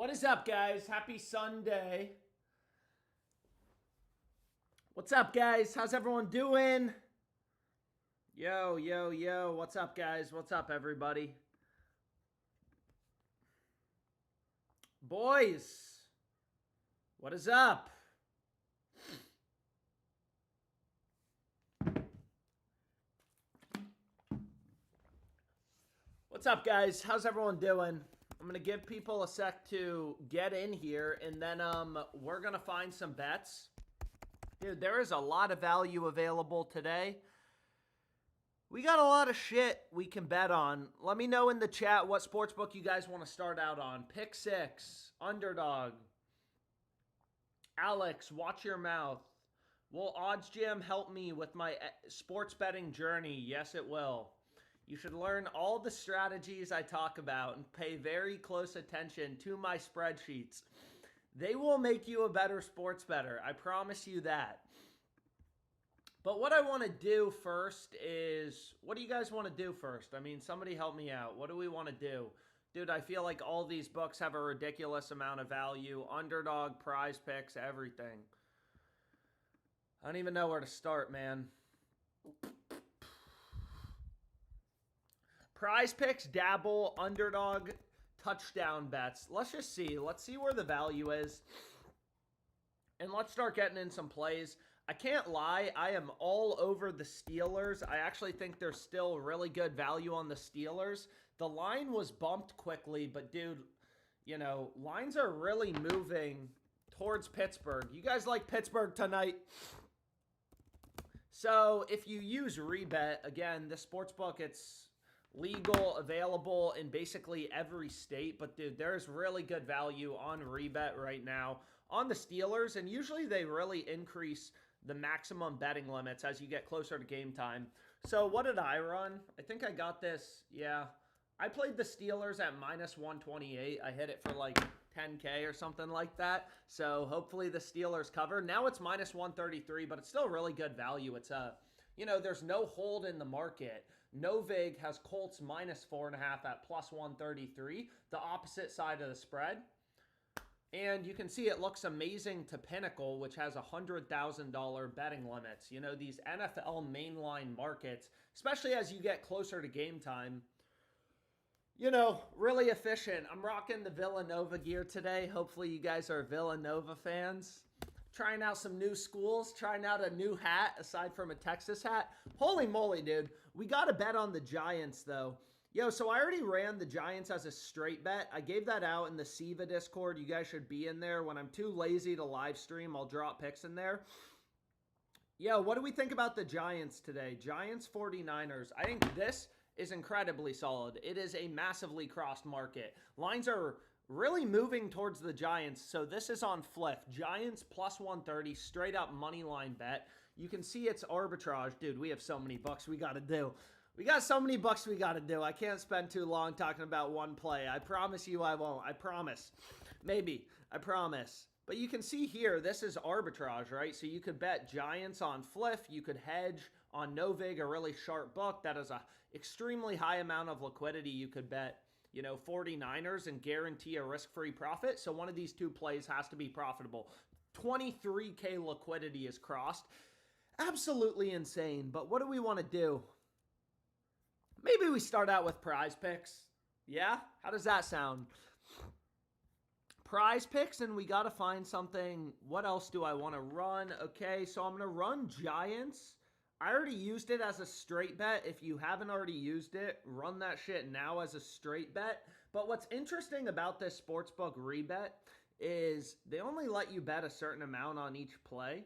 What is up, guys? Happy Sunday. What's up, guys? How's everyone doing? Yo, yo, yo. What's up, guys? What's up, everybody? Boys, what is up? What's up, guys? How's everyone doing? I'm going to give people a sec to get in here, and then we're going to find some bets. Dude, there is a lot of value available today. We got a lot of shit we can bet on. Let me know in the chat what sportsbook you guys want to start out on. Pick 6, Underdog. Alex, watch your mouth. Will Odds Jam help me with my sports betting journey? Yes, it will. You should learn all the strategies I talk about and pay very close attention to my spreadsheets. They will make you a better sports bettor. I promise you that. But what I want to do first is, what do you guys want to do first? I mean, somebody help me out. What do we want to do? Dude, I feel like all these books have a ridiculous amount of value. Underdog, Prize Picks, everything. I don't even know where to start, man. Prize Picks, Dabble, Underdog, touchdown bets. Let's just see. Let's see where the value is. And let's start getting in some plays. I can't lie. I am all over the Steelers. I actually think there's still really good value on the Steelers. The line was bumped quickly, but dude, you know, lines are really moving towards Pittsburgh. You guys like Pittsburgh tonight? So if you use Rebet, again, the sportsbook, it's legal, available in basically every state. But, dude, there's really good value on Rebet right now on the Steelers. And usually they really increase the maximum betting limits as you get closer to game time. So what did I run? I think I got this. Yeah. I played the Steelers at minus 128. I hit it for like 10K or something like that. So hopefully the Steelers cover. Now it's minus 133, but it's still really good value. It's you know, there's no hold in the market. Novig has Colts minus 4.5 at plus 133, the opposite side of the spread. And you can see it looks amazing to Pinnacle, which has $100,000 betting limits. You know, these NFL mainline markets, especially as you get closer to game time, you know, really efficient. I'm rocking the Villanova gear today. Hopefully you guys are Villanova fans. Trying out some new schools, trying out a new hat aside from a Texas hat. Holy moly, dude. We got to bet on the Giants, though. Yo, so I already ran the Giants as a straight bet. I gave that out in the Siva Discord. You guys should be in there. When I'm too lazy to live stream, I'll drop picks in there. Yo, what do we think about the Giants today? Giants 49ers. I think this is incredibly solid. It is a massively crossed market. Lines are really moving towards the Giants, so this is on Fliff. Giants plus 130, straight up money line bet. You can see it's arbitrage. Dude, we have so many bucks we got to do. We got so many bucks we got to do. I can't spend too long talking about one play. I promise you I won't. I promise. Maybe. I promise. But you can see here, this is arbitrage, right? So you could bet Giants on Fliff. You could hedge on Novig, a really sharp book that has a extremely high amount of liquidity. You could bet, you know, 49ers and guarantee a risk-free profit. So one of these two plays has to be profitable. 23K liquidity is crossed. Absolutely insane. But what do we want to do? Maybe we start out with Prize Picks. Yeah? How does that sound? Prize Picks, and we got to find something. What else do I want to run? Okay, so I'm going to run Giants. I already used it as a straight bet. If you haven't already used it, run that shit now as a straight bet. But what's interesting about this sportsbook rebet is they only let you bet a certain amount on each play.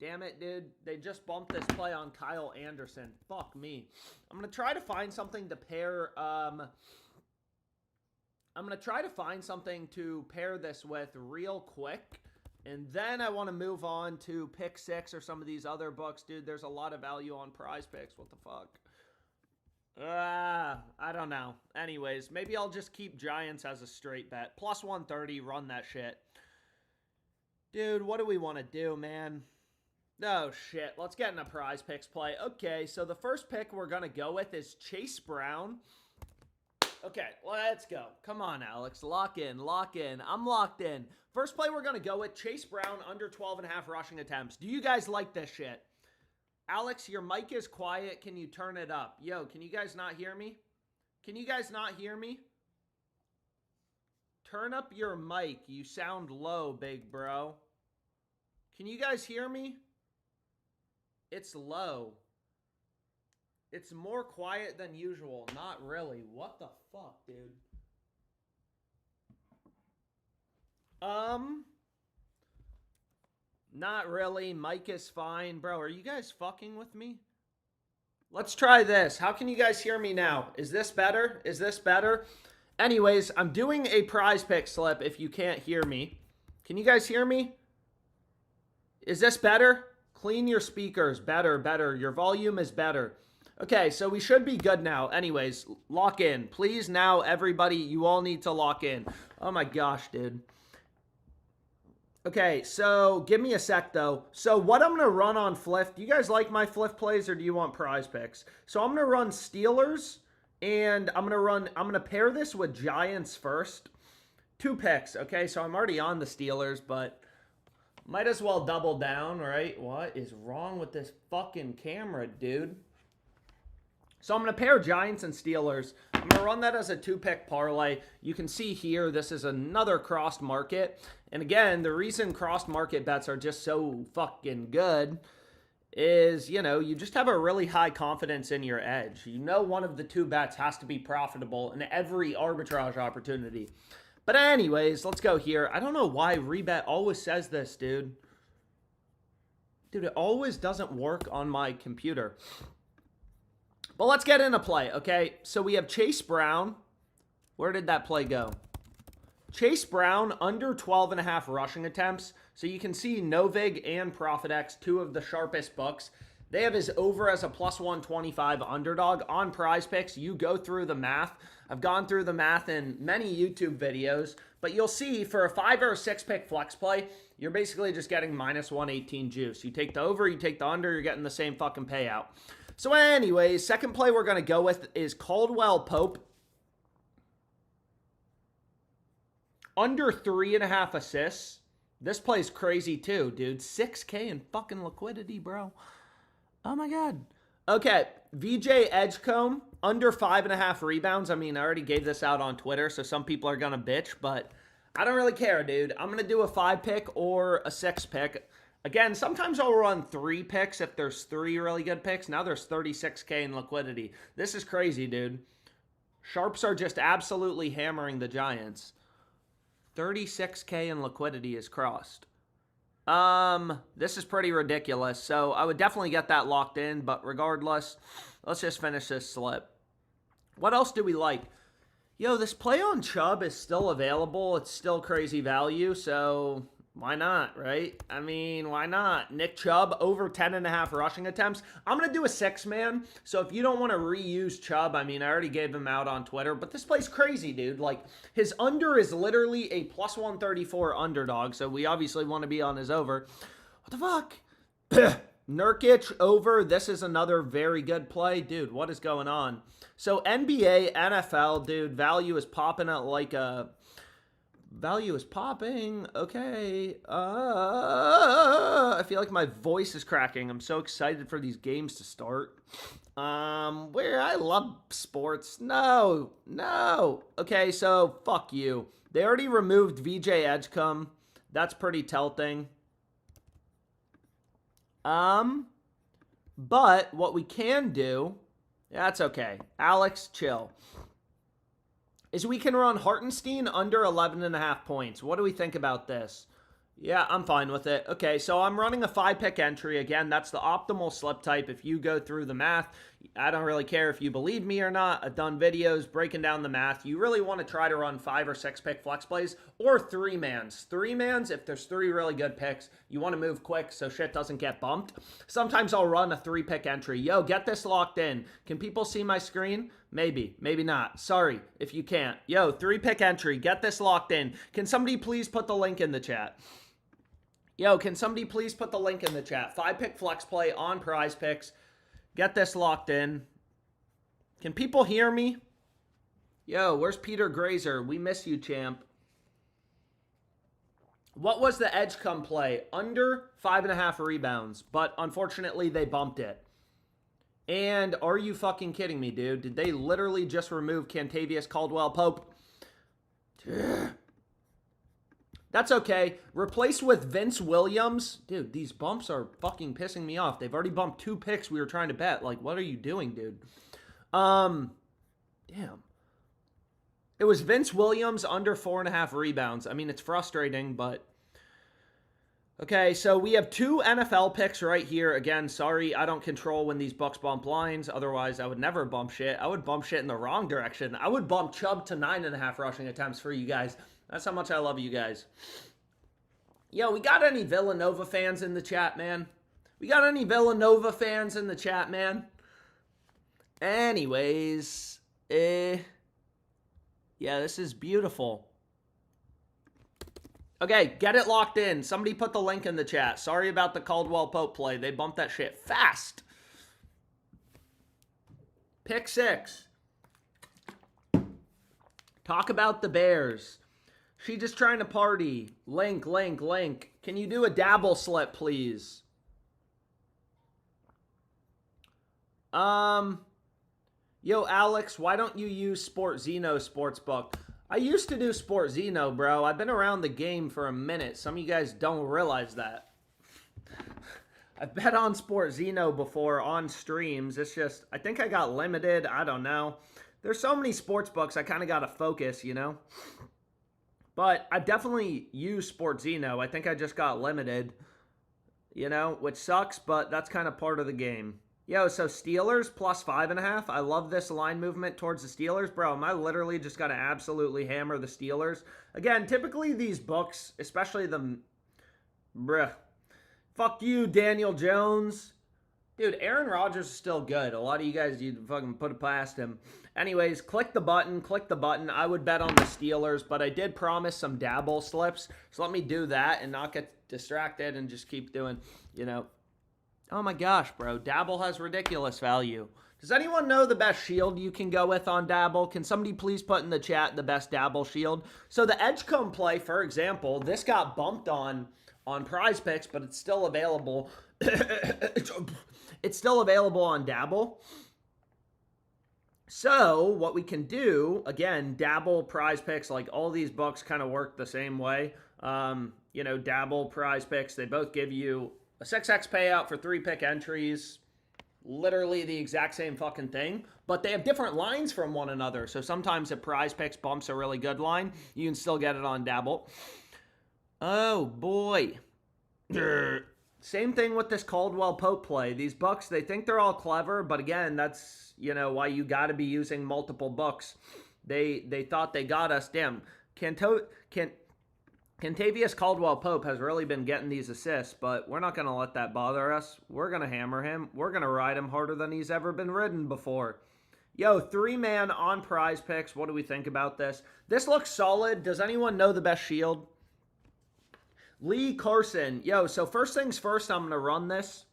Damn it, dude. They just bumped this play on Kyle Anderson. Fuck me. I'm going to try to find something to pair. I'm going to try to find something to pair this with real quick. And then I want to move on to Pick 6 or some of these other books. Dude, there's a lot of value on Prize Picks. What the fuck? I don't know. Anyways, maybe I'll just keep Giants as a straight bet. Plus 130, run that shit. Dude, what do we want to do, man? Oh, shit. Let's get in a Prize Picks play. Okay, so the first pick we're going to go with is Chase Brown. Okay, let's go. Come on, Alex. Lock in, lock in. I'm locked in. First play we're going to go with Chase Brown under 12.5 rushing attempts. Do you guys like this shit? Alex, your mic is quiet. Can you turn it up? Yo, can you guys not hear me? Can you guys not hear me? Turn up your mic. You sound low, big bro. Can you guys hear me? It's low. It's more quiet than usual. Not really. What the fuck, dude? Not really. Mic is fine. Bro, are you guys fucking with me? Let's try this. How can you guys hear me now? Is this better? Is this better? Anyways, I'm doing a prize pick slip if you can't hear me. Can you guys hear me? Is this better? Clean your speakers. Better, better. Your volume is better. Okay, so we should be good now. Anyways, lock in. Please now, everybody, you all need to lock in. Oh my gosh, dude. Okay, so give me a sec, though. So what I'm going to run on Fliff, do you guys like my Fliff plays or do you want prize picks? So I'm going to run Steelers, and I'm going to pair this with Giants first. 2 picks, okay? So I'm already on the Steelers, but might as well double down, right? What is wrong with this fucking camera, dude? So I'm going to pair Giants and Steelers. I'm going to run that as a 2-pick parlay. You can see here, this is another crossed market. And again, the reason crossed market bets are just so fucking good is, you know, you just have a really high confidence in your edge. You know one of the 2 bets has to be profitable in every arbitrage opportunity. But anyways, let's go here. I don't know why Rebet always says this, dude. Dude, it always doesn't work on my computer. But let's get into play, okay? So we have Chase Brown. Where did that play go? Chase Brown under 12.5 rushing attempts. So you can see Novig and ProfitX, 2 of the sharpest books. They have his over as a plus 125 underdog on prize picks. You go through the math. I've gone through the math in many YouTube videos. But you'll see for a 5 or a 6 pick flex play, you're basically just getting minus 118 juice. You take the over, you take the under, you're getting the same fucking payout. So anyways, second play we're going to go with is Caldwell Pope. Under 3.5 assists. This play's crazy too, dude. 6K in fucking liquidity, bro. Oh my God. Okay, VJ Edgecombe, under 5.5 rebounds. I mean, I already gave this out on Twitter, so some people are going to bitch, but I don't really care, dude. I'm going to do a 5 pick or a 6 pick. Again, sometimes I'll run 3 picks if there's 3 really good picks. Now there's 36K in liquidity. This is crazy, dude. Sharps are just absolutely hammering the Giants. 36K in liquidity is crossed. This is pretty ridiculous. So I would definitely get that locked in. But regardless, let's just finish this slip. What else do we like? Yo, this play on Chubb is still available. It's still crazy value. So why not, right? I mean, why not? Nick Chubb, over 10.5 rushing attempts. I'm going to do a 6-man. So if you don't want to reuse Chubb, I mean, I already gave him out on Twitter. But this play's crazy, dude. Like, his under is literally a plus 134 underdog. So we obviously want to be on his over. What the fuck? Nurkic over. This is another very good play. Dude, what is going on? So NBA, NFL, dude, value is popping out like a... Value is popping. Okay. I feel like my voice is cracking. I'm so excited for these games to start. Where I love sports. No. Okay, so fuck you. They already removed VJ Edgecombe. That's pretty tilting. But what we can do, that's okay. Alex, chill. Is we can run Hartenstein under 11.5 points. What do we think about this? Yeah, I'm fine with it. Okay, so I'm running a 5-pick entry. Again, that's the optimal slip type. If you go through the math, I don't really care if you believe me or not. I've done videos breaking down the math. You really want to try to run 5 or 6 pick flex plays or 3-mans. 3-mans, if there's 3 really good picks, you want to move quick so shit doesn't get bumped. Sometimes I'll run a 3-pick entry. Yo, get this locked in. Can people see my screen? Maybe, maybe not. Sorry if you can't. Yo, 3-pick entry. Get this locked in. Can somebody please put the link in the chat? Yo, can somebody please put the link in the chat? 5-pick flex play on prize picks. Get this locked in. Can people hear me? Yo, where's Peter Grazer? We miss you, champ. What was the edge come play? Under 5.5 rebounds, but unfortunately they bumped it. And are you fucking kidding me, dude? Did they literally just remove Kentavious Caldwell-Pope? That's okay. Replace with Vince Williams. Dude, these bumps are fucking pissing me off. They've already bumped 2 picks we were trying to bet. Like, what are you doing, dude? Damn. It was Vince Williams under 4.5 rebounds. I mean, it's frustrating, but... Okay, so we have 2 NFL picks right here. Again, sorry, I don't control when these Bucks bump lines. Otherwise, I would never bump shit. I would bump shit in the wrong direction. I would bump Chubb to 9.5 rushing attempts for you guys. That's how much I love you guys. Yo, we got any Villanova fans in the chat, man? We got any Villanova fans in the chat, man? Anyways, yeah, this is beautiful. Okay, get it locked in. Somebody put the link in the chat. Sorry about the Caldwell-Pope play. They bumped that shit fast. Pick 6. Talk about the Bears. She just trying to party. Link. Can you do a Dabble slip, please? Yo, Alex, why don't you use SportZeno Sportsbook? I used to do SportZeno, bro. I've been around the game for a minute. Some of you guys don't realize that. I've bet on SportZeno before on streams. It's just, I think I got limited. I don't know. There's so many sports books, I kind of got to focus, you know? But I definitely use SportZeno. I think I just got limited, you know, which sucks, but that's kind of part of the game. Yo, so Steelers plus 5.5. I love this line movement towards the Steelers. Bro, am I literally just got to absolutely hammer the Steelers? Again, typically these books, especially the... Fuck you, Daniel Jones. Dude, Aaron Rodgers is still good. A lot of you guys, you fucking put it past him. Anyways, click the button. I would bet on the Steelers, but I did promise some Dabble slips. So let me do that and not get distracted and just keep doing, you know... Oh my gosh, bro. Dabble has ridiculous value. Does anyone know the best shield you can go with on Dabble? Can somebody please put in the chat the best Dabble shield? So the Edgecombe play, for example, this got bumped on Prize Picks, but it's still available. It's still available on Dabble. So what we can do, again, Dabble, Prize Picks, like all these books kind of work the same way. You know, Dabble, Prize Picks, they both give you a 6x payout for 3 pick entries, literally the exact same fucking thing, but they have different lines from one another. So sometimes if Prize Picks bumps a really good line, you can still get it on Dabble. Oh boy. Same thing with this Caldwell-Pope play. These books, they think they're all clever, but again, that's, you know, why you got to be using multiple books. They thought they got us. Damn. Kentavious Caldwell-Pope has really been getting these assists, but we're not going to let that bother us. We're going to hammer him. We're going to ride him harder than he's ever been ridden before. Yo, 3-man on Prize Picks. What do we think about this? This looks solid. Does anyone know the best shield? Lee Carson. Yo, so first things first, I'm going to run this.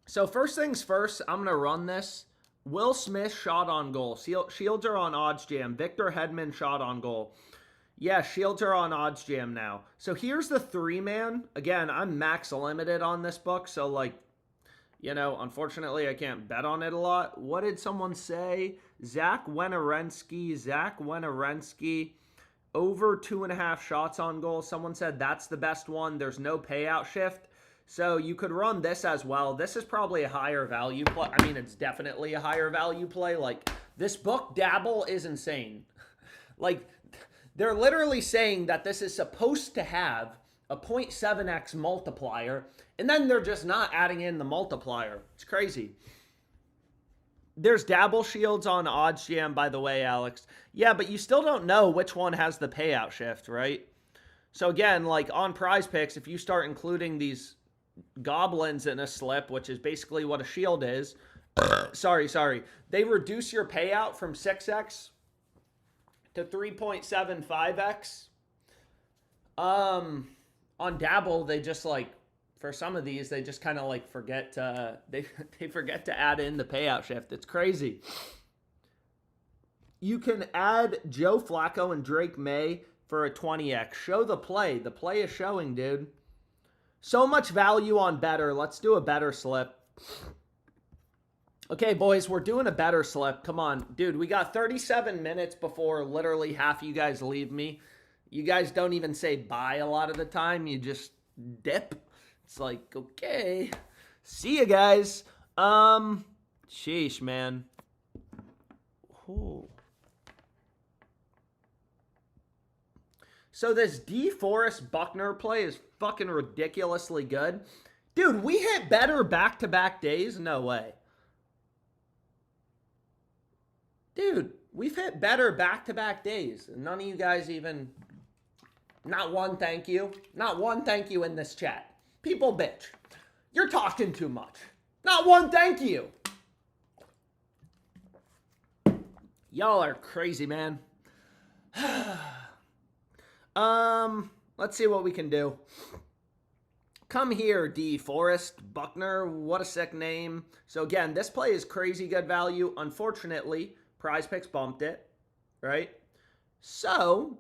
So first things first, I'm going to run this. Will Smith shot on goal. Shields are on odds jam. Victor Hedman shot on goal. Yeah, shields are on odds jam now. So here's the 3-man. Again, I'm max limited on this book. So like, you know, unfortunately I can't bet on it a lot. What did someone say? Zach Wenerensky over 2.5 shots on goal. Someone said that's the best one. There's no payout shift. So you could run this as well. This is probably a higher value play. I mean, it's definitely a higher value play. Like, this book, Dabble, is insane. Like, they're literally saying that this is supposed to have a 0.7x multiplier, and then they're just not adding in the multiplier. It's crazy. There's Dabble shields on odds jam, by the way, Alex. Yeah, but you still don't know which one has the payout shift, right? So again, like on Prize Picks, if you start including these goblins in a slip, which is basically what a shield is. sorry. They reduce your payout from 6x to 3.75x. On Dabble, they just like for some of these, they just kind of like forget to, they forget to add in the payout shift. It's crazy. You can add Joe Flacco and Drake May for a 20x. Show the play. The play is showing, dude. So much value on Betr. Let's do a Betr slip. Okay, boys, we're doing a Betr slip. Come on. Dude, we got 37 minutes before literally half of you guys leave me. You guys don't even say bye a lot of the time. You just dip. It's like, okay. See you guys. Sheesh, man. Ooh. So this DeForest Buckner play is fucking ridiculously good. Dude, we hit Betr back-to-back days? No way. Dude, we've hit Betr back-to-back days. And none of you guys even... Not one thank you. Not one thank you in this chat. People bitch. You're talking too much. Not one thank you. Y'all are crazy, man. Let's see what we can do. Come here, DeForest Buckner. What a sick name. So again, this play is crazy good value. Unfortunately, Prize Picks bumped it, right? So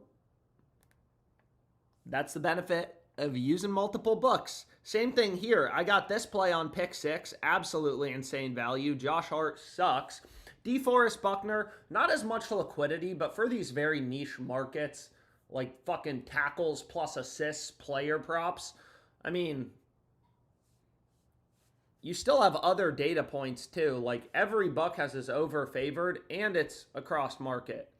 that's the benefit of using multiple books. Same thing here. I got this play on pick 6. Absolutely insane value. Josh Hart sucks. DeForest Buckner, not as much liquidity, but for these very niche markets, like fucking tackles plus assists, player props, I mean, you still have other data points too. Like every buck has his over favored and it's across market.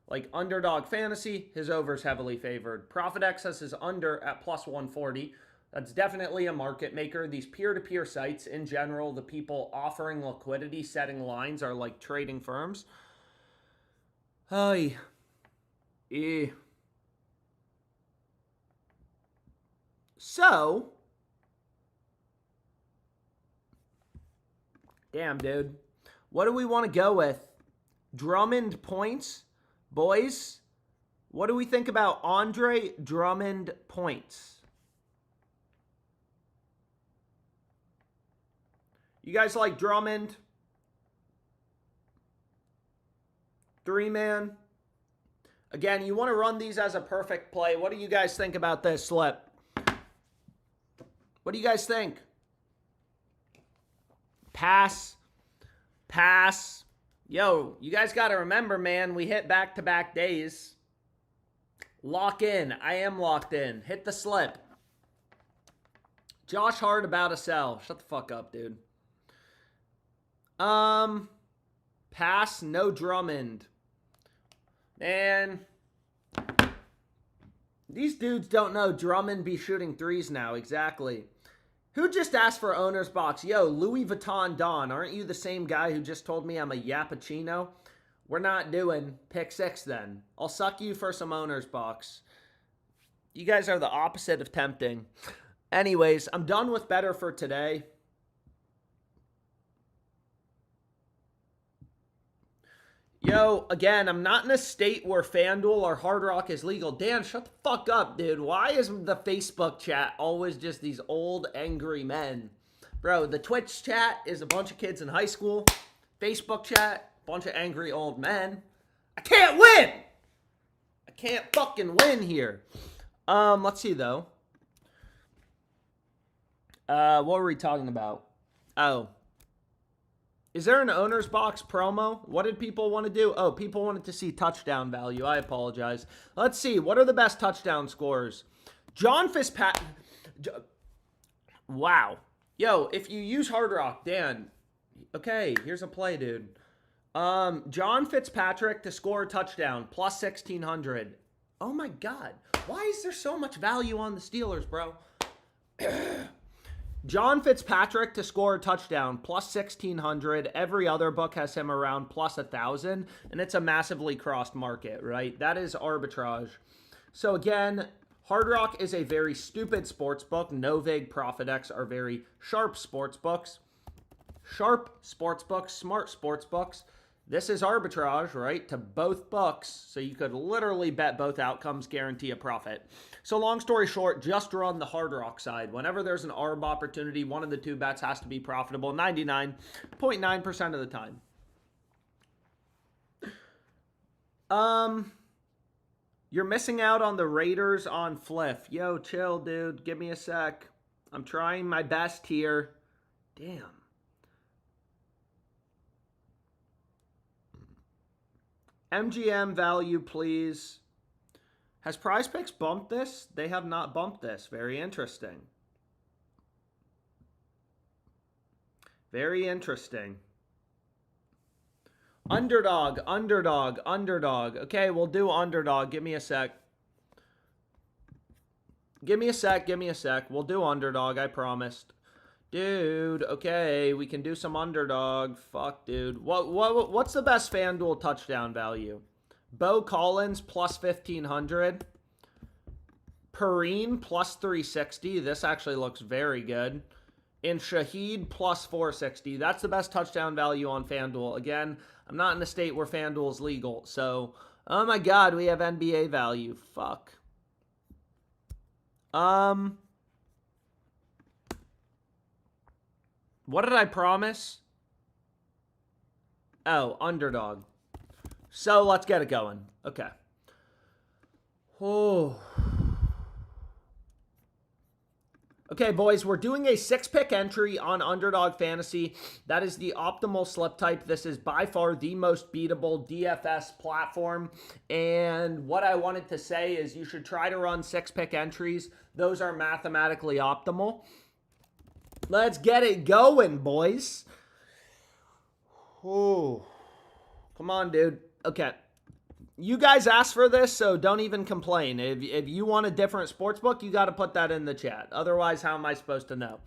Like Underdog Fantasy, his over's heavily favored. ProfitX has his under at plus 140. That's definitely a market maker. These peer-to-peer sites in general, the people offering liquidity, setting lines are like trading firms. Hi. So, damn, dude. What do we want to go with? Drummond points? Boys, what do we think about Andre Drummond points? You guys like Drummond? 3-man? Again, you want to run these as a perfect play. What do you guys think about this slip? What do you guys think? Pass. Pass. Yo, you guys got to remember, man, we hit back-to-back days. Lock in. I am locked in. Hit the slip. Josh Hart about to sell. Shut the fuck up, dude. Pass, no Drummond. Man. These dudes don't know Drummond be shooting threes now. Exactly. Who just asked for owner's box? Yo, Louis Vuitton Don. Aren't you the same guy who just told me I'm a Yappuccino? We're not doing pick 6 then. I'll suck you for some owner's box. You guys are the opposite of tempting. Anyways, I'm done with Betr for today. Yo, again, I'm not in a state where FanDuel or Hard Rock is legal. Dan, shut the fuck up, dude. Why is the Facebook chat always just these old, angry men? Bro, the Twitch chat is a bunch of kids in high school. Facebook chat, bunch of angry old men. I can't win! I can't fucking win here. Let's see, though. What were we talking about? Oh. Is there an owner's box promo? What did people want to do? Oh, people wanted to see touchdown value. I apologize. Let's see. What are the best touchdown scorers? John Fitzpatrick. Wow. Yo, if you use Hard Rock, Dan. Okay, here's a play, dude. John Fitzpatrick to score a touchdown, plus 1,600. Oh my God. Why is there so much value on the Steelers, bro? John Fitzpatrick to score a touchdown, plus 1,600. Every other book has him around plus 1,000, and it's a massively crossed market, right? That is arbitrage. So again, Hard Rock is a very stupid sports book. Novig, ProfitX are very sharp sports books. Sharp sports books, smart sports books. This is arbitrage, right, to both books. So you could literally bet both outcomes, guarantee a profit. So long story short, just run the Hard Rock side. Whenever there's an ARB opportunity, one of the two bets has to be profitable 99.9% of the time. You're missing out on the Raiders on Fliff. Yo, chill, dude. Give me a sec. I'm trying my best here. Damn. MGM value, please. Has Prize Picks bumped this? They have not bumped this. Very interesting. Very interesting. Underdog, underdog, underdog. Okay, we'll do underdog. Give me a sec. Give me a sec, give me a sec. We'll do underdog, I promised. Dude, okay, we can do some underdog. Fuck, dude. What's the best FanDuel touchdown value? Bo Collins plus 1,500. Perrine plus 360. This actually looks very good. And Shaheed plus 460. That's the best touchdown value on FanDuel. Again, I'm not in a state where FanDuel is legal. So, oh my God, we have NBA value. Fuck. What did I promise? Oh, underdog. So let's get it going. Okay. Oh. Okay, boys, we're doing a 6-pick entry on Underdog Fantasy. That is the optimal slip type. This is by far the most beatable DFS platform. And what I wanted to say is you should try to run 6-pick entries. Those are mathematically optimal. Let's get it going, boys. Oh, come on, dude. Okay. You guys asked for this, so don't even complain. If you want a different sportsbook, you got to put that in the chat. Otherwise, how am I supposed to know?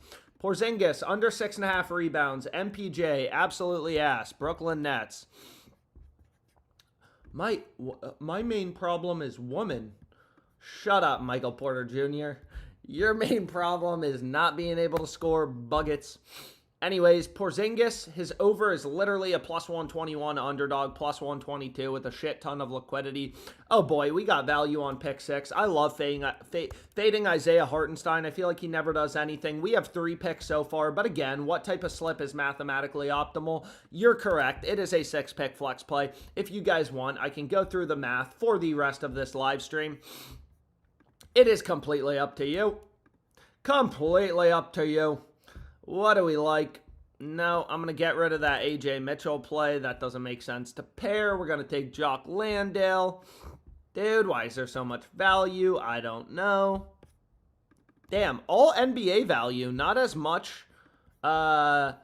Porzingis, under 6.5 rebounds. MPJ, absolutely ass. Brooklyn Nets. My main problem is woman. Shut up, Michael Porter Jr. Your main problem is not being able to score buckets. Anyways, Porzingis, his over is literally a plus 121, underdog plus 122 with a shit ton of liquidity. Oh boy, we got value on pick 6. I love fading Isaiah Hartenstein. I feel like he never does anything. We have 3 picks so far, but again, what type of slip is mathematically optimal? You're correct. It is a 6-pick flex play. If you guys want, I can go through the math for the rest of this live stream. It is completely up to you. Completely up to you. What do we like? No, I'm going to get rid of that AJ Mitchell play. That doesn't make sense to pair. We're going to take Jock Landale. Dude, why is there so much value? I don't know. Damn, all NBA value, not as much. So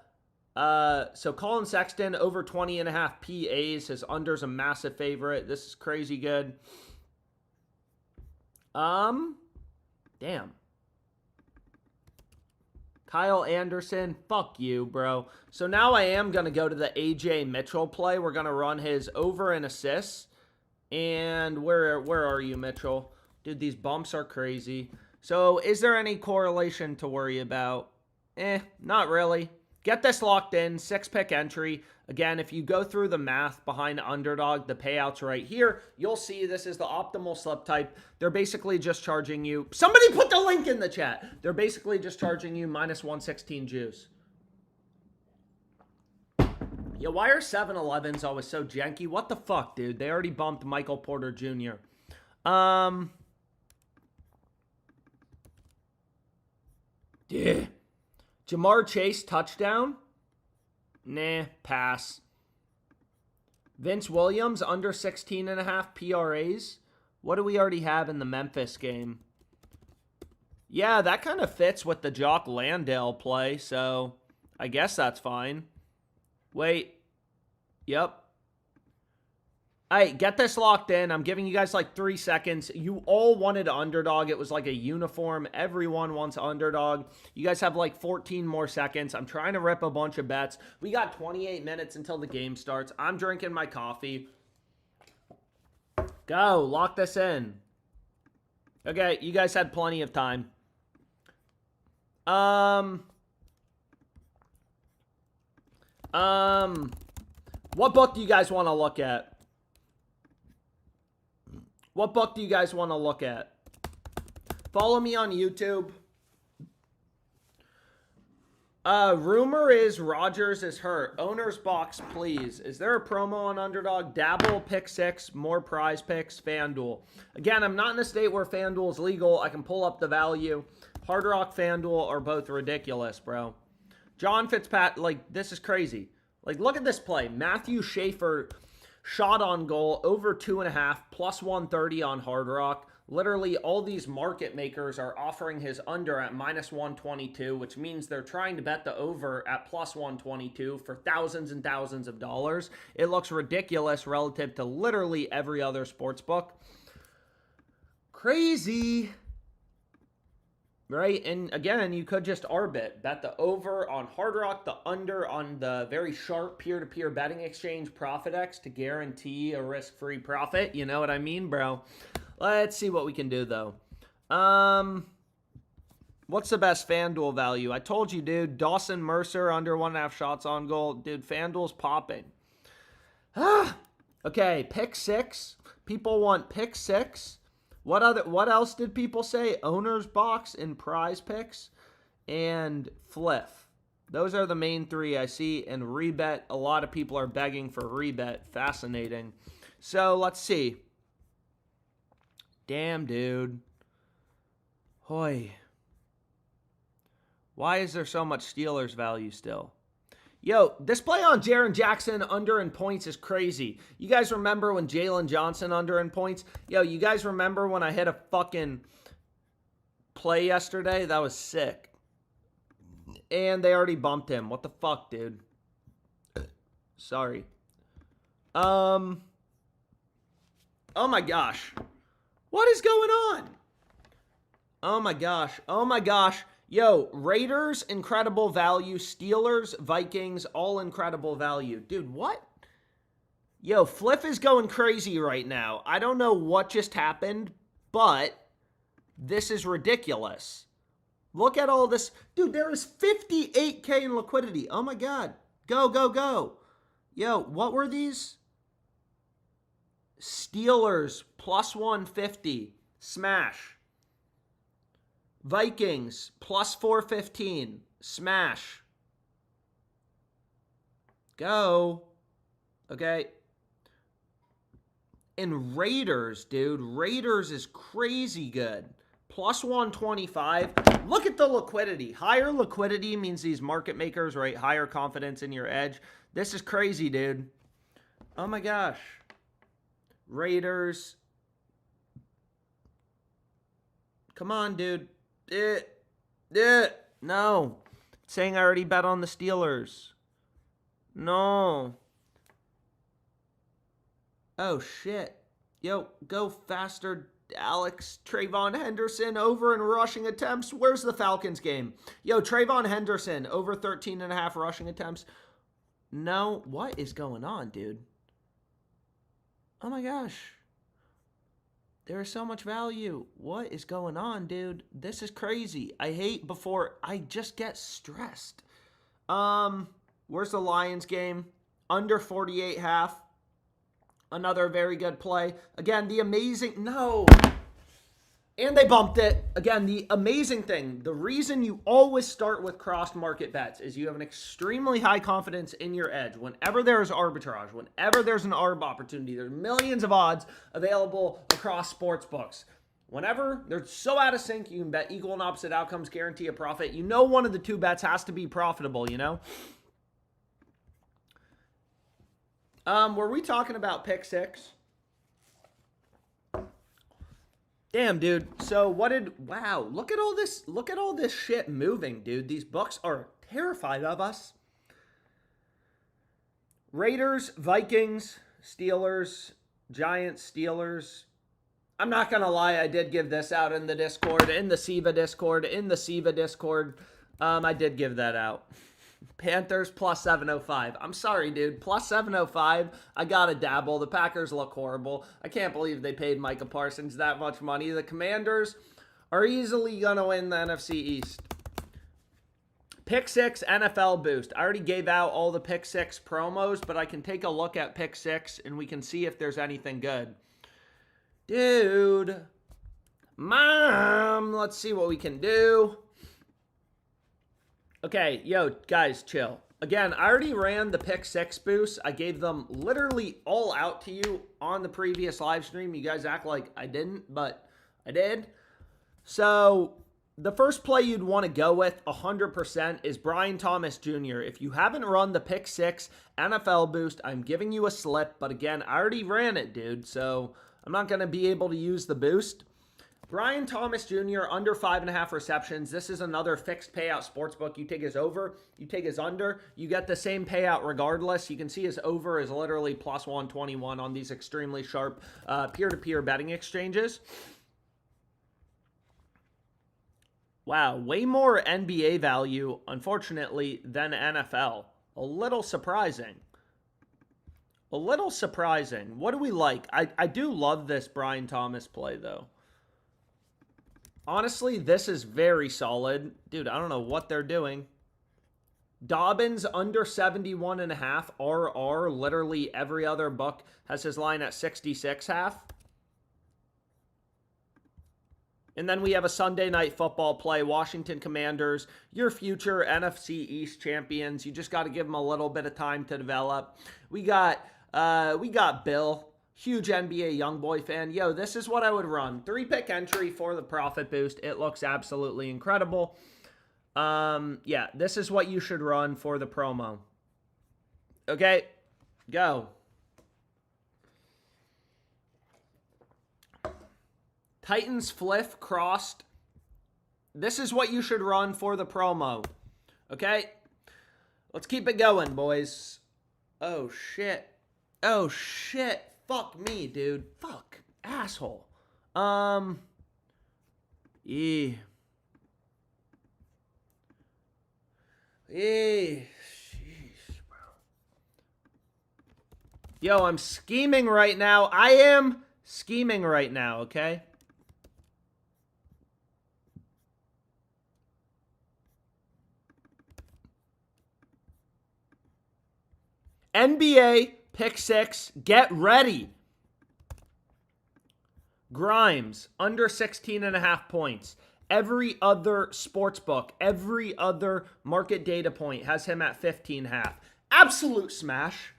Colin Sexton, over 20.5 PAs. His under's a massive favorite. This is crazy good. Damn. Kyle Anderson, fuck you, bro. So now I am going to go to the AJ Mitchell play. We're going to run his over and assists. And where are you, Mitchell? Dude, these bumps are crazy. So is there any correlation to worry about? Not really. Get this locked in, 6-pick entry. Again, if you go through the math behind Underdog, the payouts right here, you'll see this is the optimal slip type. They're basically just charging you... Somebody put the link in the chat. They're basically just charging you minus 116 juice. Yeah, why are 7-Elevens always so janky? What the fuck, dude? They already bumped Michael Porter Jr. Yeah. Jamar Chase touchdown? Nah, pass. Vince Williams under 16.5 PRAs? What do we already have in the Memphis game? Yeah, that kind of fits with the Jock Landale play, so I guess that's fine. Wait. Yep. Hey, get this locked in. I'm giving you guys like 3 seconds. You all wanted Underdog. It was like a uniform. Everyone wants Underdog. You guys have like 14 more seconds. I'm trying to rip a bunch of bets. We got 28 minutes until the game starts. I'm drinking my coffee. Go. Lock this in. Okay, you guys had plenty of time. What book do you guys want to look at? What book do you guys want to look at? Follow me on YouTube. Rumor is Rodgers is hurt. Owner's box, please. Is there a promo on Underdog? Dabble, pick 6, more prize picks, FanDuel. Again, I'm not in a state where FanDuel is legal. I can pull up the value. Hard Rock, FanDuel are both ridiculous, bro. John Fitzpatrick, like, this is crazy. Like, look at this play. Matthew Schaefer shot on goal, over 2.5, plus 130 on Hard Rock. Literally, all these market makers are offering his under at minus 122, which means they're trying to bet the over at plus 122 for thousands and thousands of dollars. It looks ridiculous relative to literally every other sports book. Crazy. Right? And again, you could just arbit. Bet the over on Hard Rock, the under on the very sharp peer-to-peer betting exchange ProfitX to guarantee a risk-free profit. You know what I mean, bro? Let's see what we can do, though. What's the best FanDuel value? I told you, dude. Dawson Mercer, under 1.5 shots on goal. Dude, FanDuel's popping. Okay, pick 6. People want pick 6. What else did people say? Owner's box and prize picks and Fliff. Those are the main 3 I see. And rebet. A lot of people are begging for rebet. Fascinating. So, let's see. Damn, dude. Hoy. Why is there so much Steelers value still? Yo, this play on Jaren Jackson under in points is crazy. You guys remember when Jalen Johnson under in points? Yo, you guys remember when I hit a fucking play yesterday? That was sick. And they already bumped him. What the fuck, dude? Sorry. Oh my gosh. What is going on? Oh my gosh. Oh my gosh. Yo, Raiders, incredible value. Steelers, Vikings, all incredible value. Dude, what? Yo, Fliff is going crazy right now. I don't know what just happened, but this is ridiculous. Look at all this. Dude, there is 58K in liquidity. Oh my God. Go, go, go. Yo, what were these? Steelers, plus 150. Smash. Vikings, plus 415. Smash. Go. Okay. And Raiders, dude. Raiders is crazy good. Plus 125. Look at the liquidity. Higher liquidity means these market makers, right? Higher confidence in your edge. This is crazy, dude. Oh my gosh. Raiders. Come on, dude. No. It's saying I already bet on the Steelers. No. Oh, shit. Yo, go faster, Alex. Trayvon Henderson over in rushing attempts. Where's the Falcons game? Yo, Trayvon Henderson over 13.5 rushing attempts. No. What is going on, dude? Oh my gosh. There is so much value. What is going on, dude? This is crazy. I hate before I just get stressed. Where's the Lions game? Under 48.5. Another very good play. Again, the amazing... No. And they bumped it. Again, the amazing thing, the reason you always start with crossed market bets is you have an extremely high confidence in your edge. Whenever there's arbitrage, whenever there's an ARB opportunity, there's millions of odds available across sports books. Whenever they're so out of sync, you can bet equal and opposite outcomes, guarantee a profit. You know one of the two bets has to be profitable, you know? Were we talking about pick 6? Damn, dude. So wow, look at all this shit moving, dude. These Bucks are terrified of us. Raiders, Vikings, Steelers, Giants, Steelers. I'm not going to lie, I did give this out in the Discord, in the SIVA Discord. I did give that out. Panthers plus 705. I'm sorry, dude. Plus 705. I got a Dabble. The Packers look horrible. I can't believe they paid Micah Parsons that much money. The Commanders are easily going to win the NFC East. Pick 6 NFL boost. I already gave out all the Pick 6 promos, but I can take a look at Pick 6 and we can see if there's anything good. Dude. Mom, let's see what we can do. Okay, yo, guys, chill. Again, I already ran the Pick 6 boost. I gave them literally all out to you on the previous live stream. You guys act like I didn't, but I did. So the first play you'd want to go with 100% is Brian Thomas Jr. If you haven't run the Pick 6 NFL boost, I'm giving you a slip. But again, I already ran it, dude. So I'm not going to be able to use the boost. Brian Thomas Jr. under 5.5 receptions. This is another fixed payout sportsbook. You take his over, you take his under, you get the same payout regardless. You can see his over is literally plus 121 on these extremely sharp peer-to-peer betting exchanges. Wow, way more NBA value, unfortunately, than NFL. A little surprising. A little surprising. What do we like? I do love this Brian Thomas play, though. Honestly, this is very solid. Dude, I don't know what they're doing. Dobbins under 71.5. RR, literally every other book has his line at 66.5. And then we have a Sunday night football play. Washington Commanders, your future NFC East champions. You just got to give them a little bit of time to develop. We got Bill. Huge NBA Youngboy fan. Yo, this is what I would run. 3-pick entry for the profit boost. It looks absolutely incredible. Yeah, this is what you should run for the promo. Okay, go. Titans Fliff crossed. This is what you should run for the promo. Okay, let's keep it going, boys. Oh, shit. Oh, shit. Fuck me, dude. Fuck. Asshole. Yeah. Jeez, bro. Yo, I'm scheming right now. I am scheming right now, okay? NBA Pick 6, get ready. Grimes, under 16.5 points. Every other sportsbook, every other market data point has him at 15.5. Absolute smash.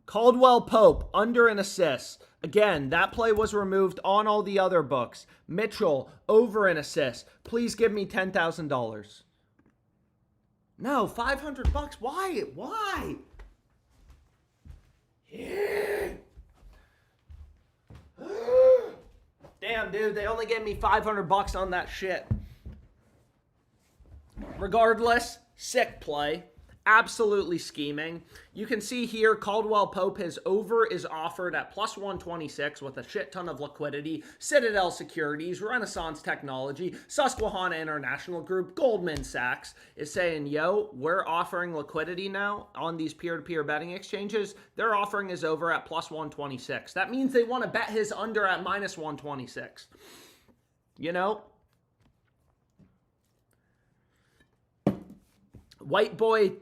Caldwell Pope, under an assist. Again, that play was removed on all the other books. Mitchell, over an assist. Please give me $10,000. No, $500. Why? Why? Yeah. Damn, dude, they only gave me $500 on that shit. Regardless, sick play. Absolutely scheming. You can see here, Caldwell Pope, his over is offered at plus 126 with a shit ton of liquidity. Citadel Securities, Renaissance Technology, Susquehanna International Group, Goldman Sachs is saying, yo, we're offering liquidity now on these peer-to-peer betting exchanges. They're offering his over at plus 126. That means they want to bet his under at minus 126. You know? White boy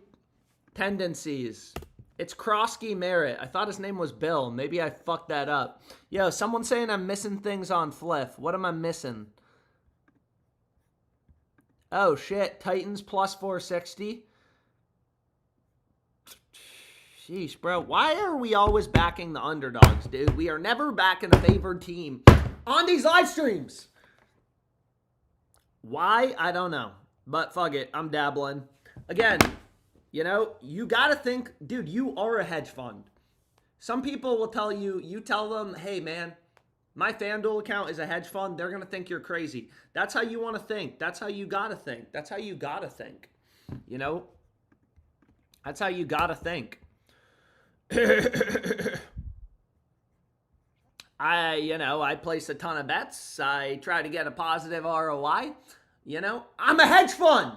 tendencies. It's Krosky Merritt. I thought his name was Bill. Maybe I fucked that up. Yo, someone's saying I'm missing things on Fliff. What am I missing? Oh, shit. Titans plus 460. Sheesh, bro. Why are we always backing the underdogs, dude? We are never backing a favored team on these live streams. Why? I don't know. But fuck it. I'm dabbling. Again, you know, you got to think, dude, you are a hedge fund. Some people will tell you, you tell them, hey, man, my FanDuel account is a hedge fund. They're going to think you're crazy. That's how you want to think. That's how you got to think. That's how you got to think. You know? That's how you got to think. I place a ton of bets. I try to get a positive ROI. You know, I'm a hedge fund.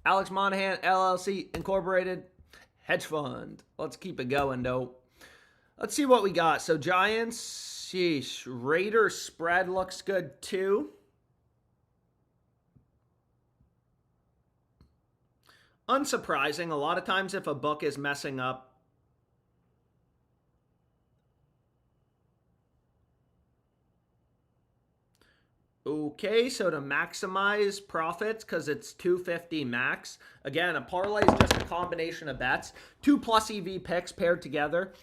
Alex Monahan, LLC Incorporated, hedge fund. Let's keep it going, though. Let's see what we got. So, Giants, Sheesh. Raiders spread looks good too. Unsurprising. A lot of times if a book is messing up, okay, so to maximize profits, because it's 250 max. Again, a parlay is just a combination of bets. 2+ EV picks paired together.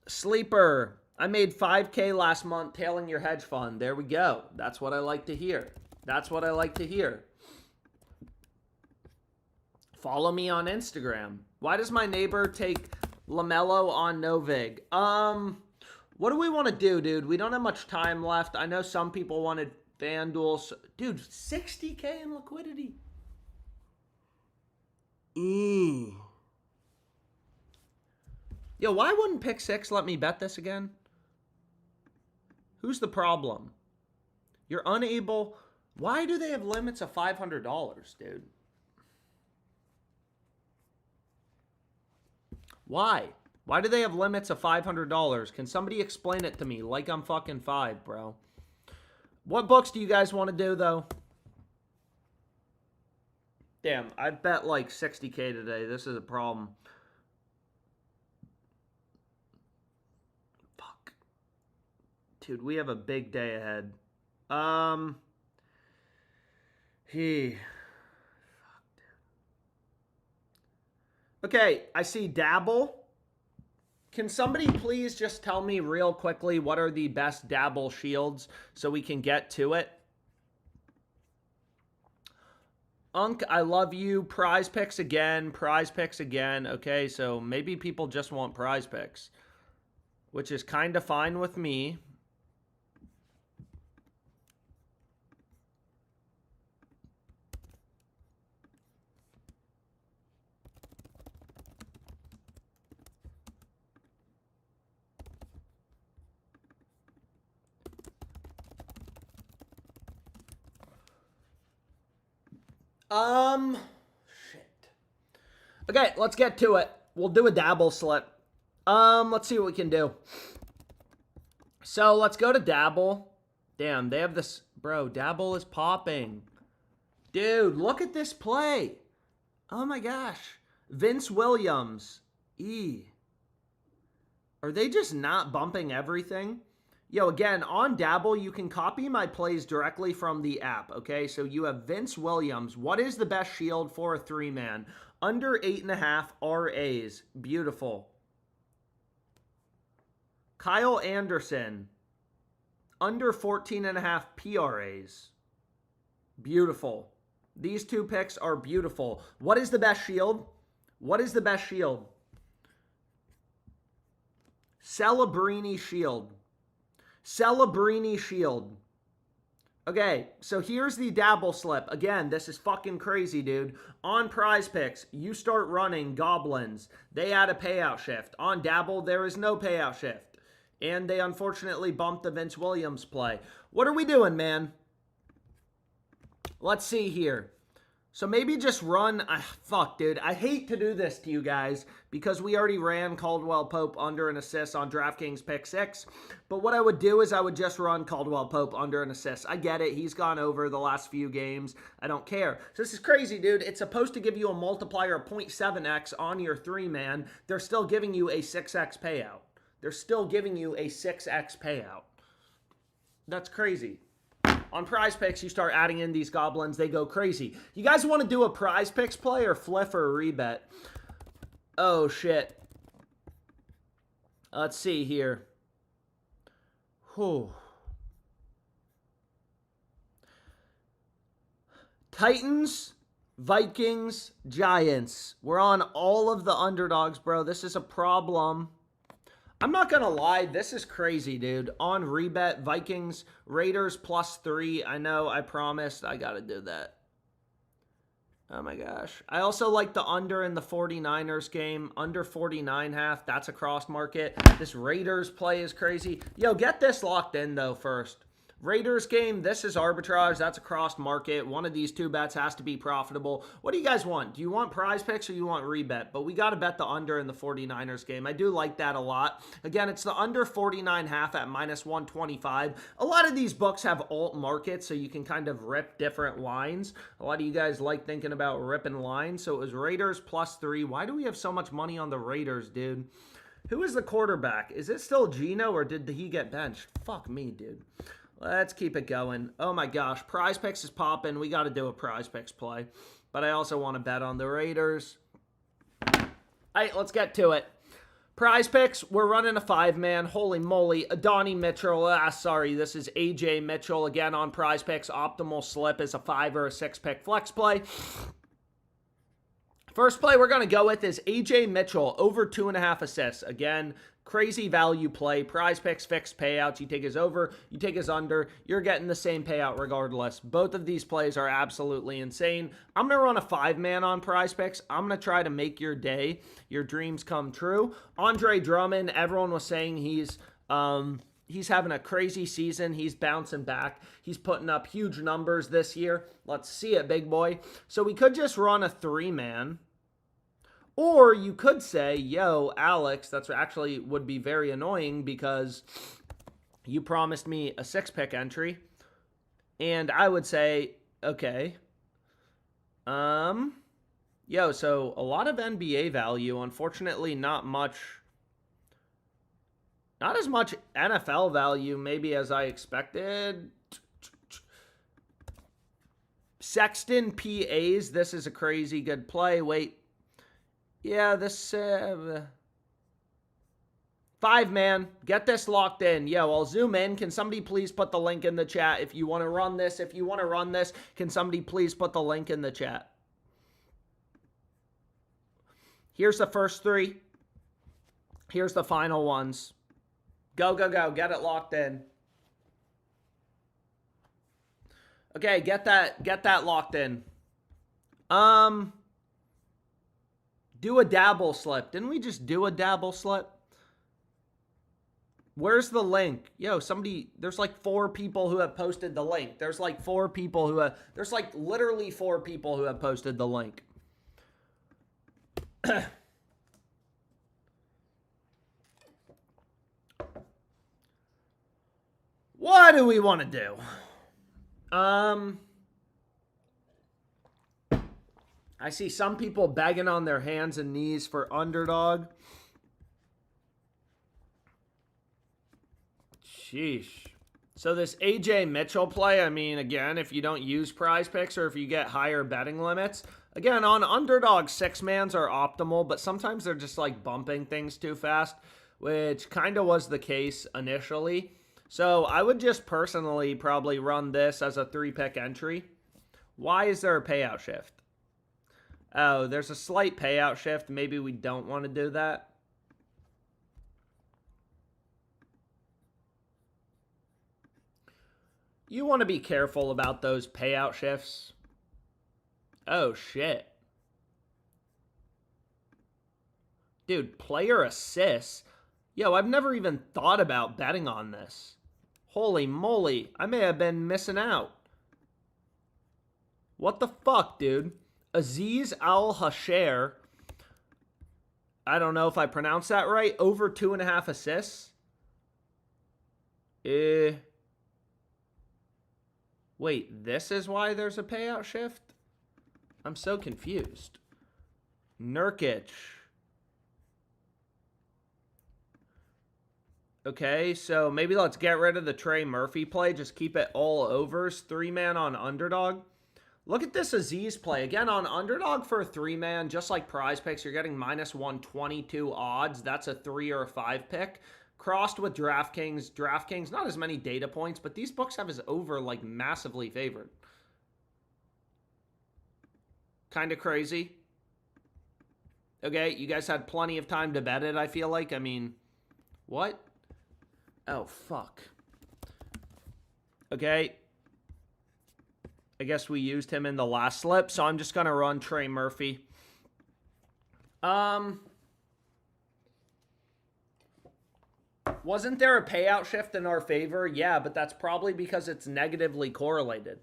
Sleeper. I made 5K last month tailing your hedge fund. There we go. That's what I like to hear. That's what I like to hear. Follow me on Instagram. Why does my neighbor take LaMelo on Novig? What do we want to do, dude? We don't have much time left. I know some people wanted FanDuel. So, dude, 60K in liquidity. Yo, why wouldn't Pick 6 let me bet this again? Who's the problem? You're unable. Why do they have limits of $500, dude? Why? Why do they have limits of $500? Can somebody explain it to me like I'm fucking 5, bro? What books do you guys want to do, though? Damn, I bet like 60K today. This is a problem. Fuck. Dude, we have a big day ahead. Okay, I see Dabble. Can somebody please just tell me real quickly what are the best Dabble shields so we can get to it? Unk, I love you. Prize picks again. Prize picks again. Okay, so maybe people just want prize picks, which is kind of fine with me. Shit. Okay, let's get to it. We'll do a Dabble slip. Let's see what we can do. So, let's go to Dabble. Damn, they have this. Bro, Dabble is popping. Dude, look at this play. Oh my gosh. Vince Williams. Are they just not bumping everything? Yo, again, on Dabble, you can copy my plays directly from the app, okay? So you have Vince Williams. What is the best shield for a 3-man? Under 8.5 RAs. Beautiful. Kyle Anderson. Under 14.5 PRAs. Beautiful. These two picks are beautiful. What is the best shield? What is the best shield? Celebrini shield. Celebrini shield. Okay, so here's the Dabble slip. Again, this is fucking crazy, dude. On Prize Picks, you start running Goblins. They add a payout shift. On Dabble, there is no payout shift. And they unfortunately bumped the Vince Williams play. What are we doing, man? Let's see here. So maybe just run. Fuck, dude. I hate to do this to you guys because we already ran Caldwell Pope under an assist on DraftKings Pick 6. But what I would do is I would just run Caldwell Pope under an assist. I get it. He's gone over the last few games. I don't care. So this is crazy, dude. It's supposed to give you a multiplier of 0.7x on your 3-man. They're still giving you a 6x payout. They're still giving you a 6x payout. That's crazy. On Prize Picks, you start adding in these Goblins. They go crazy. You guys want to do a Prize Picks play or fliff or a rebet? Oh, shit. Let's see here. Whew. Titans, Vikings, Giants. We're on all of the underdogs, bro. This is a problem. I'm not going to lie. This is crazy, dude. On rebet, Vikings, Raiders +3. I know. I promised. I got to do that. Oh, my gosh. I also like the under in the 49ers game. Under 49.5. That's a cross market. This Raiders play is crazy. Yo, get this locked in, though, first. Raiders game, this is arbitrage. That's a crossed market. One of these two bets has to be profitable. What do you guys want? Do you want prize picks or you want rebet? But we got to bet the under in the 49ers game. I do like that a lot. Again, it's the under 49.5 at minus 125. A lot of these books have alt markets, so you can kind of rip different lines. A lot of you guys like thinking about ripping lines. So it was Raiders +3. Why do we have so much money on the Raiders, dude? Who is the quarterback? Is it still Geno or did he get benched? Fuck me, dude. Let's keep it going. Oh my gosh, prize picks is popping. We got to do a prize picks play. But I also want to bet on the Raiders. All right, let's get to it. Prize picks, we're running a 5-man. Holy moly. Adonai Mitchell. This is AJ Mitchell. Again, on prize picks, optimal slip is a 5 or a 6-pick flex play. First play we're going to go with is AJ Mitchell, over 2.5 assists. Again, crazy value play. Prize picks, fixed payouts. You take his over, you take his under. You're getting the same payout regardless. Both of these plays are absolutely insane. I'm going to run a 5-man on prize picks. I'm going to try to make your day, your dreams come true. Andre Drummond, everyone was saying he's having a crazy season. He's bouncing back. He's putting up huge numbers this year. Let's see it, big boy. So we could just run a 3-man. Or you could say, yo, Alex, that's actually would be very annoying because you promised me a 6-pick entry. And I would say, okay. So a lot of NBA value. Unfortunately, not as much NFL value maybe as I expected. Sexton PAs. This is a crazy good play. Wait. Yeah, this 5-man. Get this locked in. Yo, I'll zoom in. Can somebody please put the link in the chat if you want to run this? If you want to run this, can somebody please put the link in the chat? Here's the first 3. Here's the final ones. Go, go, go. Get it locked in. Okay, get that locked in. Do a Dabble slip. Didn't we just do a Dabble slip? Where's the link? Yo, somebody, there's like 4 people who have posted the link. There's like literally 4 people who have posted the link. What do we want to do? I see some people begging on their hands and knees for Underdog. Sheesh. So this AJ Mitchell play, I mean, again, if you don't use prize picks or if you get higher betting limits, again, on Underdog, 6-mans are optimal, but sometimes they're just like bumping things too fast, which kind of was the case initially. So I would just personally probably run this as a 3-pick entry. Why is there a payout shift? Oh, there's a slight payout shift. Maybe we don't want to do that. You want to be careful about those payout shifts. Oh, shit. Dude, player assists. Yo, I've never even thought about betting on this. Holy moly. I may have been missing out. What the fuck, dude? Aziz Al-Hasher. I don't know if I pronounced that right. Over 2.5 assists. Wait, this is why there's a payout shift? I'm so confused. Nurkic. Okay, so maybe let's get rid of the Trey Murphy play. Just keep it all overs. 3-man on Underdog. Look at this Aziz play. Again, on Underdog for a 3-man, just like prize picks, you're getting minus 122 odds. That's a 3 or a 5 pick. Crossed with DraftKings. DraftKings, not as many data points, but these books have his over like massively favored. Kind of crazy. Okay, you guys had plenty of time to bet it, I feel like. I mean, what? Oh, fuck. Okay. I guess we used him in the last slip, so I'm just going to run Trey Murphy. Wasn't there a payout shift in our favor? Yeah, but that's probably because it's negatively correlated.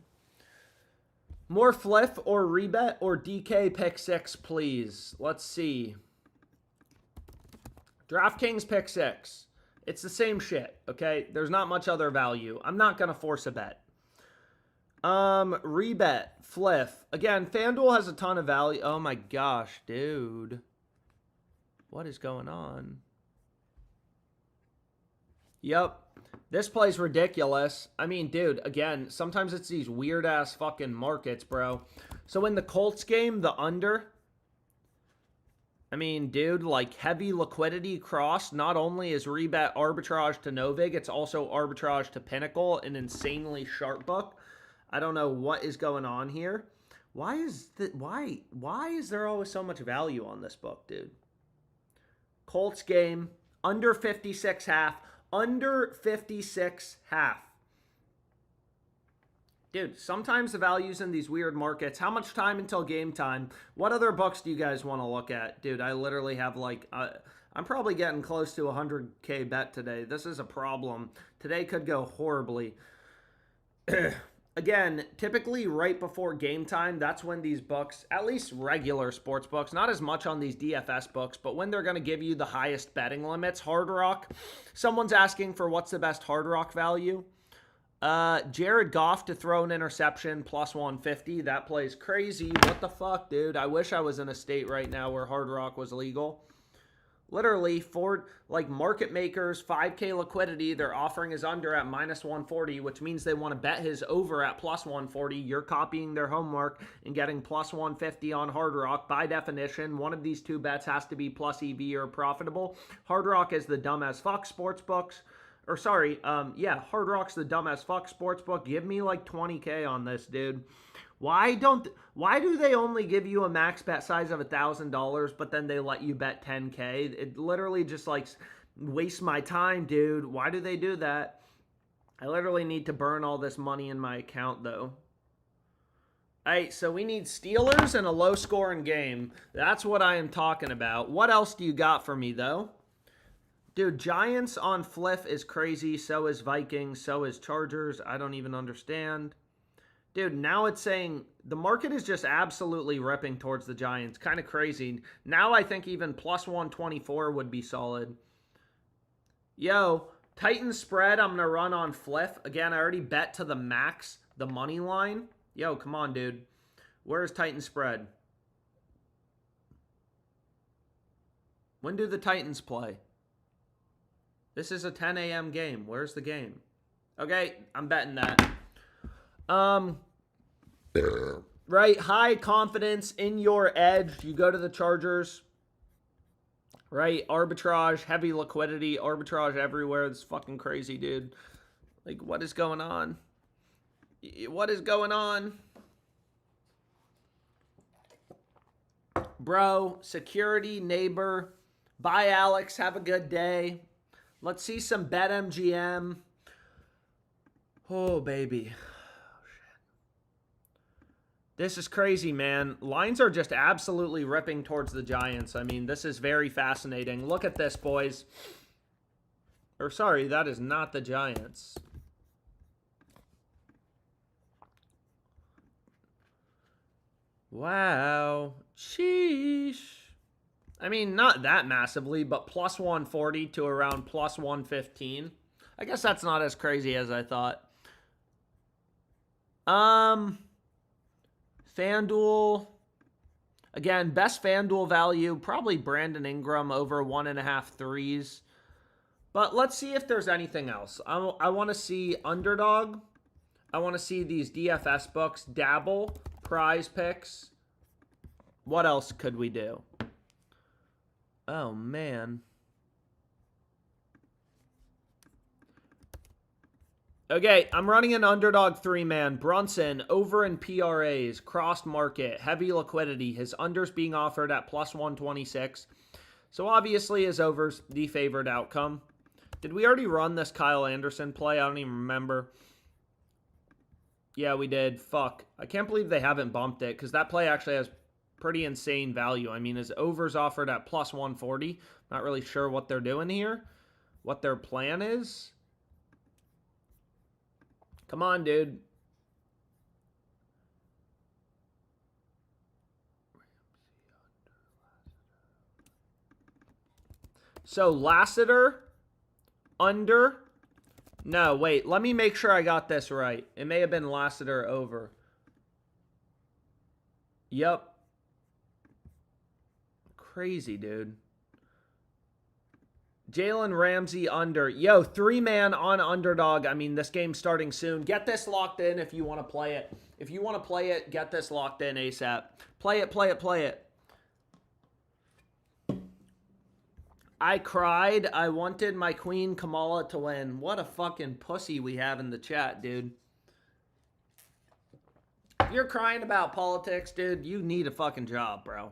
More fliff or rebet or DK pick 6, please. Let's see. DraftKings pick 6. It's the same shit, okay? There's not much other value. I'm not going to force a bet. Rebet, fliff. Again, FanDuel has a ton of value. Oh my gosh, dude. What is going on? Yep. This play's ridiculous. I mean, dude, again, sometimes it's these weird-ass fucking markets, bro. So in the Colts game, the under... I mean, dude, like, heavy liquidity cross. Not only is rebet arbitrage to Novig, it's also arbitrage to Pinnacle, an insanely sharp book. I don't know what is going on here. Why is there always so much value on this book, dude? Colts game, under 56.5. Under 56.5. Dude, sometimes the value's in these weird markets. How much time until game time? What other books do you guys want to look at? Dude, I literally have like... I'm probably getting close to 100K bet today. This is a problem. Today could go horribly. Again, typically right before game time, that's when these books, at least regular sports books, not as much on these DFS books, but when they're going to give you the highest betting limits, Hard Rock. Someone's asking for what's the best Hard Rock value. Jared Goff to throw an interception, plus 150. That plays crazy. What the fuck, dude? I wish I was in a state right now where Hard Rock was legal. Literally, for like market makers, 5K liquidity, they're offering his under at minus 140, which means they want to bet his over at plus 140. You're copying their homework and getting plus 150 on Hard Rock. By definition, one of these two bets has to be plus EV or profitable. Hard Rock is the dumb as fuck sports books. Or sorry, yeah, Hard Rock's the dumb as fuck sportsbook. Give me like 20K on this, dude. Why do they only give you a max bet size of $1,000, but then they let you bet 10K? It literally just like wastes my time, dude. Why do they do that? I literally need to burn all this money in my account, though. All right, so we need Steelers and a low-scoring game. That's what I am talking about. What else do you got for me, though? Dude, Giants on Fliff is crazy. So is Vikings. So is Chargers. I don't even understand. Dude, now it's saying the market is just absolutely ripping towards the Giants. Kind of crazy. Now I think even plus 124 would be solid. Yo, Titans spread I'm going to run on Fliff. Again, I already bet to the max, the money line. Yo, come on, dude. Where's Titans spread? When do the Titans play? This is a 10 a.m. game. Where's the game? Okay, I'm betting that. Right, high confidence in your edge. You go to the Chargers. Right, arbitrage, heavy liquidity, arbitrage everywhere. It's fucking crazy, dude. Like, what is going on? What is going on? Bro, security, neighbor. Bye, Alex. Have a good day. Let's see some BetMGM. Oh, baby. Oh, shit. This is crazy, man. Lines are just absolutely ripping towards the Giants. I mean, this is very fascinating. Look at this, boys. Or, sorry, that is not the Giants. Wow. Sheesh. I mean, not that massively, but plus 140 to around plus 115. I guess that's not as crazy as I thought. FanDuel. Again, best FanDuel value, probably Brandon Ingram over 1.5 threes. But let's see if there's anything else. I want to see Underdog. I want to see these DFS books. Dabble, Prize Picks. What else could we do? Oh, man. Okay, I'm running an Underdog 3-man. Brunson, over in PRAs, crossed market, heavy liquidity. His unders being offered at plus 126. So obviously his over's the favored outcome. Did we already run this Kyle Anderson play? I don't even remember. Yeah, we did. Fuck. I can't believe they haven't bumped it because that play actually has pretty insane value. I mean, his over's offered at plus 140. Not really sure what they're doing here. what their plan is. Come on, dude. So, Lassiter, under. No, wait. Let me make sure I got this right. It may have been Lassiter over. Yep. Crazy, dude. Jalen Ramsey under. Yo, 3-man on Underdog. I mean, this game's starting soon. Get this locked in if you want to play it. If you want to play it, get this locked in ASAP. Play it, play it, play it. I cried. I wanted my queen Kamala to win. What a fucking pussy we have in the chat, dude. If you're crying about politics, dude, you need a fucking job, bro.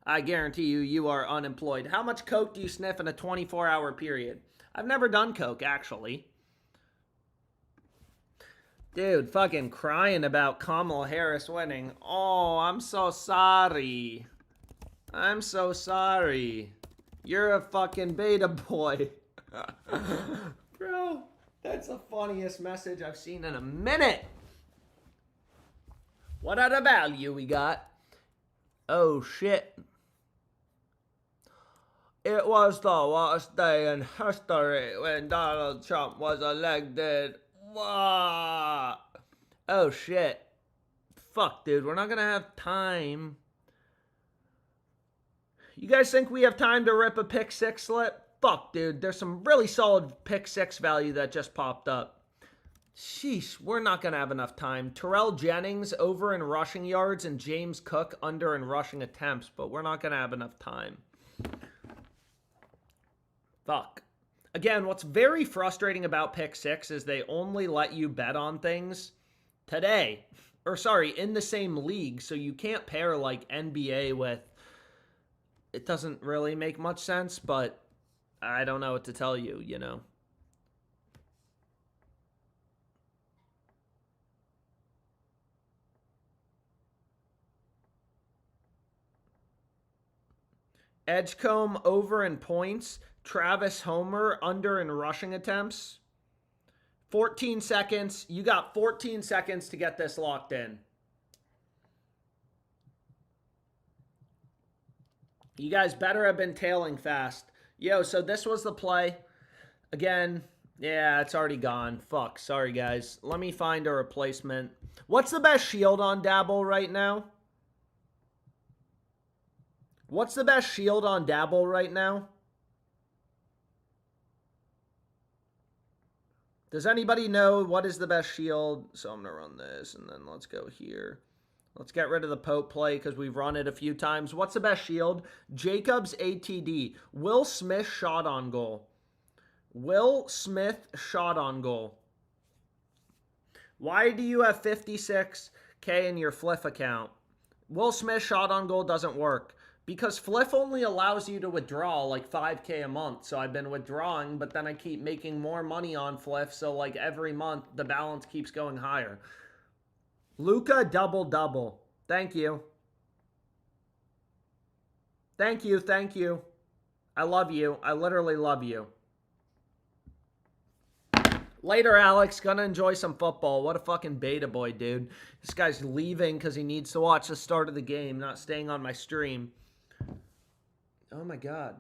I guarantee you, you are unemployed. How much coke do you sniff in a 24-hour period? I've never done coke, actually. Dude, fucking crying about Kamala Harris winning. Oh, I'm so sorry. I'm so sorry. You're a fucking beta boy. Bro, that's the funniest message I've seen in a minute. What other value we got? Oh, shit. It was the worst day in history when Donald Trump was elected. What? Oh, shit. Fuck, dude. We're not going to have time. You guys think we have time to rip a pick six slip? Fuck, dude. There's some really solid pick six value that just popped up. Sheesh, we're not going to have enough time. Terrell Jennings over in rushing yards and James Cook under in rushing attempts, but we're not going to have enough time. Fuck. Again, what's very frustrating about pick six is they only let you bet on things today. Or sorry, in the same league, so you can't pair like NBA with... It doesn't really make much sense, but I don't know what to tell you, you know. Edgecombe over in points. Travis Homer under in rushing attempts. 14 seconds. You got 14 seconds to get this locked in. You guys better have been tailing fast. Yo, so this was the play. Again, yeah, it's already gone. Fuck, sorry guys. Let me find a replacement. What's the best shield on Dabble right now? What's the best shield on Dabble right now? Does anybody know what is the best shield? So I'm going to run this, and then let's go here. Let's get rid of the Pope play because we've run it a few times. What's the best shield? Jacobs ATD. Will Smith shot on goal. Will Smith shot on goal. Why do you have 56K in your Fliff account? Will Smith shot on goal doesn't work. Because Fliff only allows you to withdraw like 5K a month. So I've been withdrawing, but then I keep making more money on Fliff. So like every month, the balance keeps going higher. Luca double-double. Thank you. Thank you, thank you. I love you. I literally love you. Later, Alex. Gonna enjoy some football. What a fucking beta boy, dude. This guy's leaving because he needs to watch the start of the game, not staying on my stream. Oh my god.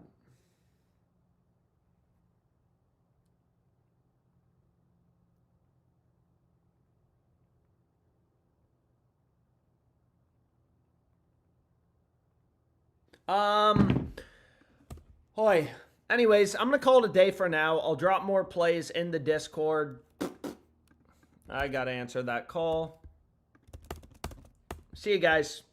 Hoy. Anyways, I'm going to call it a day for now. I'll drop more plays in the Discord. I got to answer that call. See you guys.